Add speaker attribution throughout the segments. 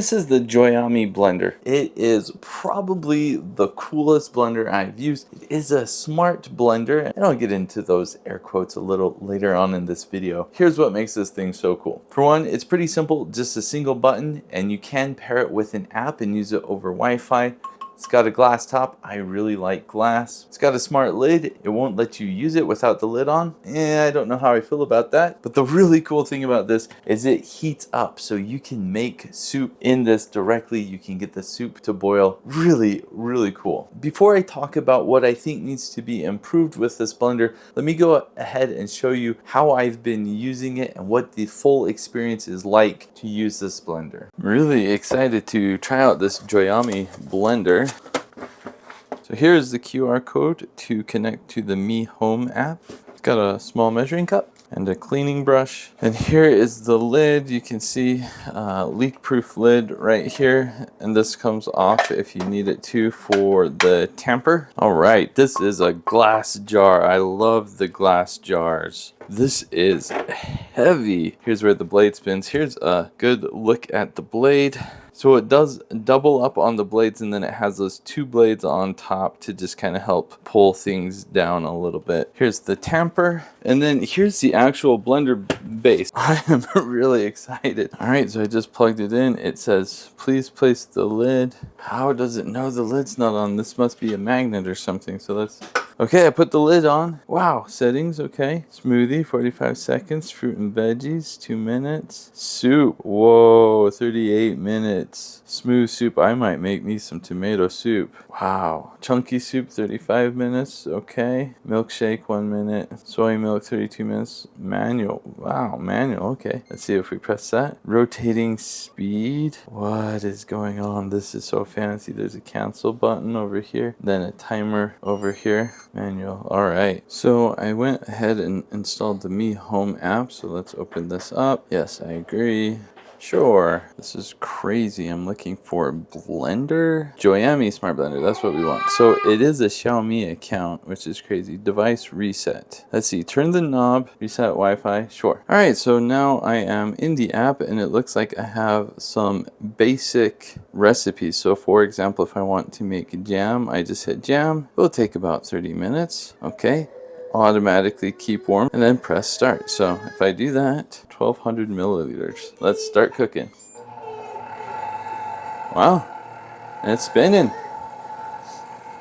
Speaker 1: This is the JOYAMI Blender. It is probably the coolest blender I've used. It is a smart blender, and I'll get into those air quotes a little later on in this video. Here's what makes this thing so cool. For one, it's pretty simple, just a single button, and you can pair it with an app and use it over Wi-Fi. It's got a glass top. I really like glass. It's got a smart lid. It won't let you use it without the lid on. I don't know how I feel about that. But the really cool thing about this is it heats up, so you can make soup in this directly. You can get the soup to boil. Really, really cool. Before I talk about what I think needs to be improved with this blender, let me go ahead and show you how I've been using it and what the full experience is like to use this blender. I'm really excited to try out this JOYAMI blender. So here's the QR code to connect to the Mi Home app. It's got a small measuring cup and a cleaning brush. And here is the lid. You can see leak-proof lid right here. And this comes off if you need it to for the tamper. All right, this is a glass jar. I love the glass jars. This is heavy. Here's where the blade spins. Here's a good look at the blade. So it does double up on the blades, and then it has those two blades on top to just kind of help pull things down a little bit. Here's the tamper, and then here's the actual blender base. I am really excited. All right, so I just plugged it in. It says, please place the lid. How does it know the lid's not on? This must be a magnet or something. So let's... Okay, I put the lid on. Wow, settings, okay. Smoothie, 45 seconds. Fruit and veggies, 2 minutes. Soup, whoa, 38 minutes. Smooth soup, I might make me some tomato soup. Wow. Chunky soup, 35 minutes, okay. Milkshake, 1 minute. Soy milk, 32 minutes. Manual, wow, manual, okay. Let's see if we press that. Rotating speed. What is going on? This is so fancy. There's a cancel button over here, then a timer over here. Manual. All right, so I went ahead and installed the Mi Home app. So let's open this up. Yes, I agree. Sure. This is crazy. I'm looking for Blender. JOYAMI Smart Blender. That's what we want. So it is a Xiaomi account, which is crazy. Device reset. Let's see. Turn the knob. Reset Wi-Fi. Sure. All right. So now I am in the app, and it looks like I have some basic recipes. So for example, if I want to make jam, I just hit jam. It will take about 30 minutes. Okay. Automatically keep warm and then press start. So if I do that, 1200 milliliters. Let's start cooking. Wow, and it's spinning.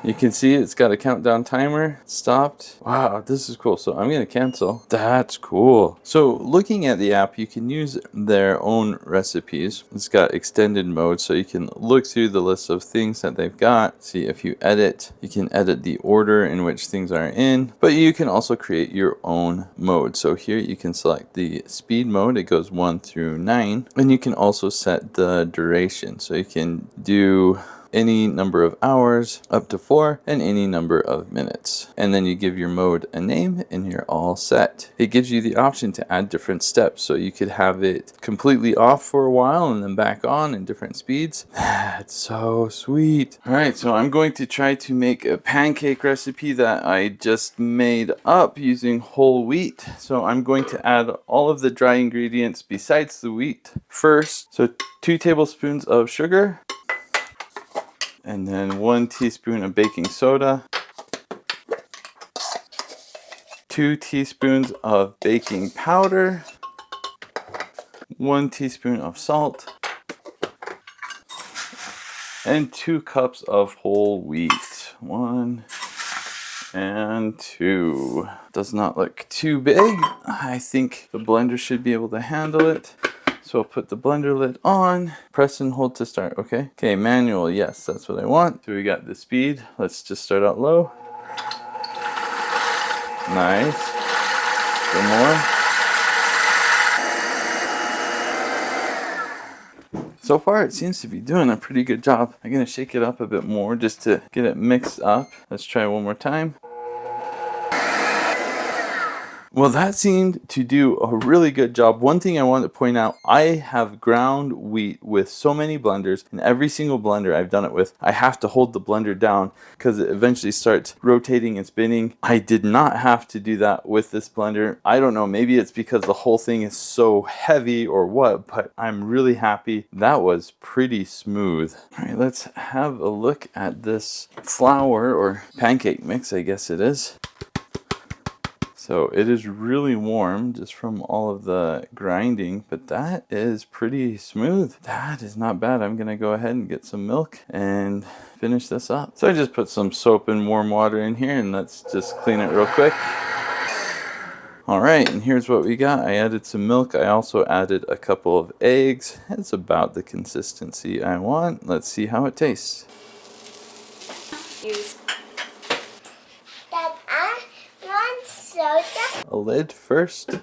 Speaker 1: You can see it's got a countdown timer. It stopped. Wow, this is cool. So I'm going to cancel. That's cool. So looking at the app, you can use their own recipes. It's got extended mode, so you can look through the list of things that they've got. See, if you edit, you can edit the order in which things are in, but you can also create your own mode. So here you can select the speed mode. It goes 1 through 9, and you can also set the duration. So you can do any number of hours up to 4 and any number of minutes, and then you give your mode a name and you're all set. It gives you the option to add different steps, so you could have it completely off for a while and then back on in different speeds. That's so sweet. All right, so I'm going to try to make a pancake recipe that I just made up using whole wheat. So I'm going to add all of the dry ingredients besides the wheat first. So 2 tablespoons of sugar, and then 1 teaspoon of baking soda, 2 teaspoons of baking powder, 1 teaspoon of salt, and 2 cups of whole wheat. 1 and 2. Does not look too big. I think the blender should be able to handle it. So I'll put the blender lid on, press and hold to start, okay? Okay, manual, yes, that's what I want. So we got the speed. Let's just start out low. Nice. One more. So far it seems to be doing a pretty good job. I'm gonna shake it up a bit more just to get it mixed up. Let's try one more time. Well, that seemed to do a really good job. One thing I want to point out, I have ground wheat with so many blenders, and every single blender I've done it with, I have to hold the blender down because it eventually starts rotating and spinning. I did not have to do that with this blender. I don't know, maybe it's because the whole thing is so heavy or what, but I'm really happy. That was pretty smooth. All right, let's have a look at this flour or pancake mix, I guess it is. So it is really warm just from all of the grinding, but that is pretty smooth. That is not bad. I'm gonna go ahead and get some milk and finish this up. So I just put some soap and warm water in here, and let's just clean it real quick. All right, and here's what we got. I added some milk. I also added a couple of eggs. It's about the consistency I want. Let's see how it tastes. A lid first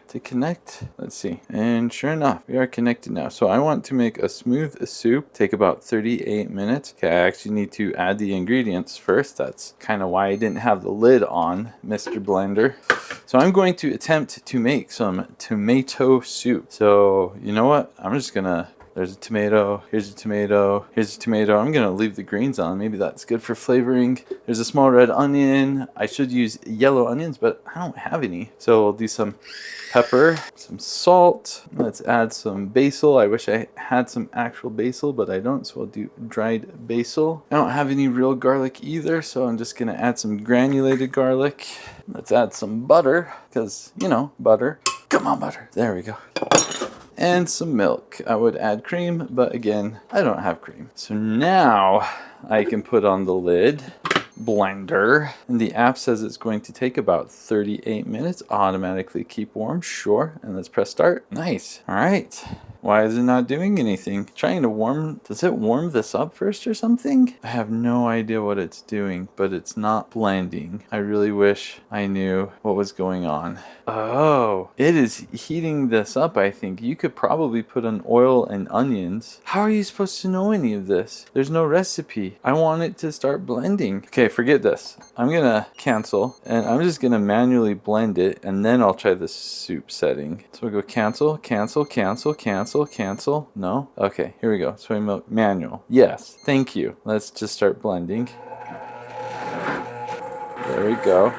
Speaker 1: to connect. Let's see. And sure enough, we are connected now. So I want to make a smooth soup. Take about 38 minutes. Okay, I actually need to add the ingredients first. That's kind of why I didn't have the lid on, Mr. Blender. So I'm going to attempt to make some tomato soup. So you know what? I'm just gonna, there's a tomato, here's a tomato, here's a tomato. I'm gonna leave the greens on. Maybe that's good for flavoring. There's a small red onion. I should use yellow onions, but I don't have any. So we'll do some pepper, some salt. Let's add some basil. I wish I had some actual basil, but I don't, so I'll do dried basil. I don't have any real garlic either, so I'm just gonna add some granulated garlic. Let's add some butter, because, you know, butter. Come on, butter. There we go. And some milk. I would add cream, but again, I don't have cream. So now I can put on the lid. Blender, and the app says it's going to take about 38 minutes. Automatically keep warm, sure. And let's press start. Nice. All right. Why is it not doing anything? Trying to warm, does it warm this up first or something? I have no idea what it's doing, but it's not blending. I really wish I knew what was going on. Oh, it is heating this up, I think. You could probably put on oil and onions. How are you supposed to know any of this? There's no recipe. I want it to start blending. Okay, forget this. I'm gonna cancel, and I'm just gonna manually blend it, and then I'll try the soup setting. So we'll go cancel, cancel, cancel, cancel, cancel. No? Okay, here we go. Soy milk, manual. Yes, thank you. Let's just start blending. There we go.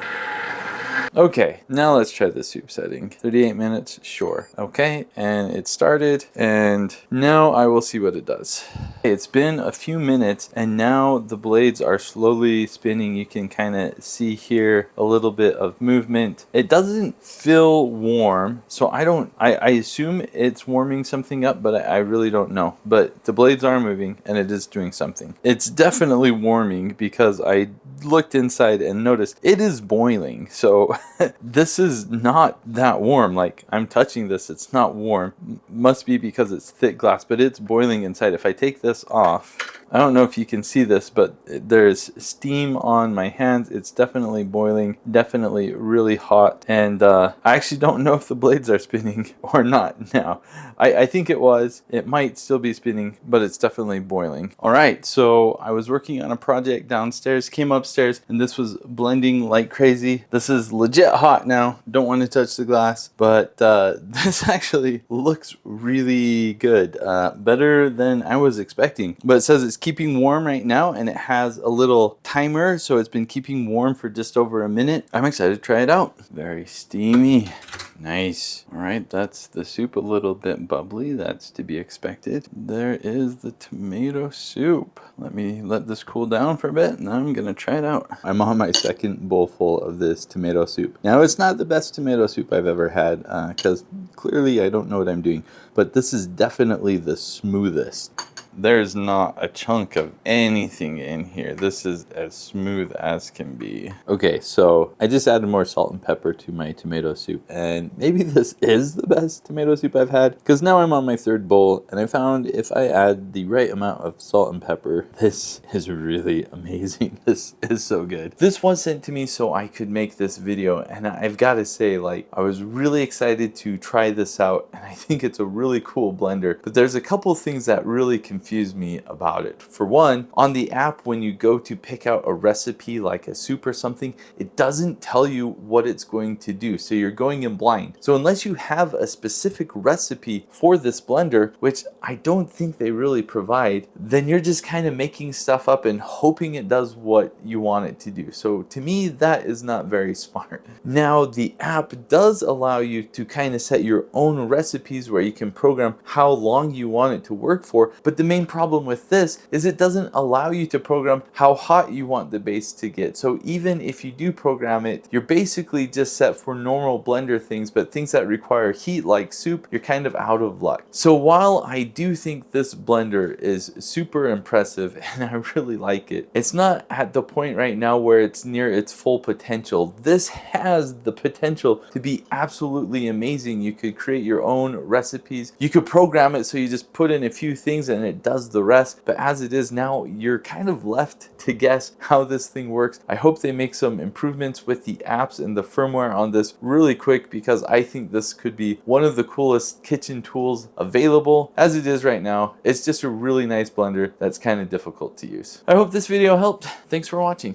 Speaker 1: Okay, now let's try the soup setting. 38 minutes, sure. Okay, and it started, and now I will see what it does. It's been a few minutes, and now the blades are slowly spinning. You can kind of see here a little bit of movement. It doesn't feel warm, so I assume it's warming something up, but I really don't know. But the blades are moving, and it is doing something. It's definitely warming because I looked inside and noticed it is boiling. So this is not that warm. Like, I'm touching this, it's not warm. Must be because it's thick glass, but it's boiling inside. If I take this off, I don't know if you can see this, but there's steam on my hands. It's definitely boiling, definitely really hot. And I actually don't know if the blades are spinning or not now. I think it was. It might still be spinning, but it's definitely boiling. All right, so I was working on a project downstairs, came upstairs, and this was blending like crazy. This is legit hot now. Don't want to touch the glass, but this actually looks really good. Better than I was expecting. But it says it's keeping warm right now, and it has a little timer, so it's been keeping warm for just over a minute. I'm excited to try it out. Very steamy. Nice. All right, that's the soup, a little bit bubbly. That's to be expected. There is the tomato soup. Let me let this cool down for a bit, and I'm gonna try it out. I'm on my second bowl full of this tomato soup. Now, it's not the best tomato soup I've ever had, because clearly I don't know what I'm doing, but this is definitely the smoothest. There's not a chunk of anything in here. This is as smooth as can be. Okay, so I just added more salt and pepper to my tomato soup, and maybe this is the best tomato soup I've had, because now I'm on my third bowl, and I found if I add the right amount of salt and pepper, this is really amazing. This is so good. This was sent to me so I could make this video, and I've got to say, like, I was really excited to try this out, and I think it's a really cool blender, but there's a couple things that really confuse confuse me about it. For one, on the app, when you go to pick out a recipe like a soup or something, it doesn't tell you what it's going to do. So you're going in blind. So unless you have a specific recipe for this blender, which I don't think they really provide, then you're just kind of making stuff up and hoping it does what you want it to do. So to me, that is not very smart. Now, the app does allow you to kind of set your own recipes where you can program how long you want it to work for. But the main problem with this is it doesn't allow you to program how hot you want the base to get. So even if you do program it, you're basically just set for normal blender things, but things that require heat like soup, you're kind of out of luck. So while I do think this blender is super impressive and I really like it, it's not at the point right now where it's near its full potential. This has the potential to be absolutely amazing. You could create your own recipes. You could program it so you just put in a few things and it does the rest. But as it is now, you're kind of left to guess how this thing works. I hope they make some improvements with the apps and the firmware on this really quick, because I think this could be one of the coolest kitchen tools available. As it is right now, it's just a really nice blender that's kind of difficult to use. I hope this video helped. Thanks for watching.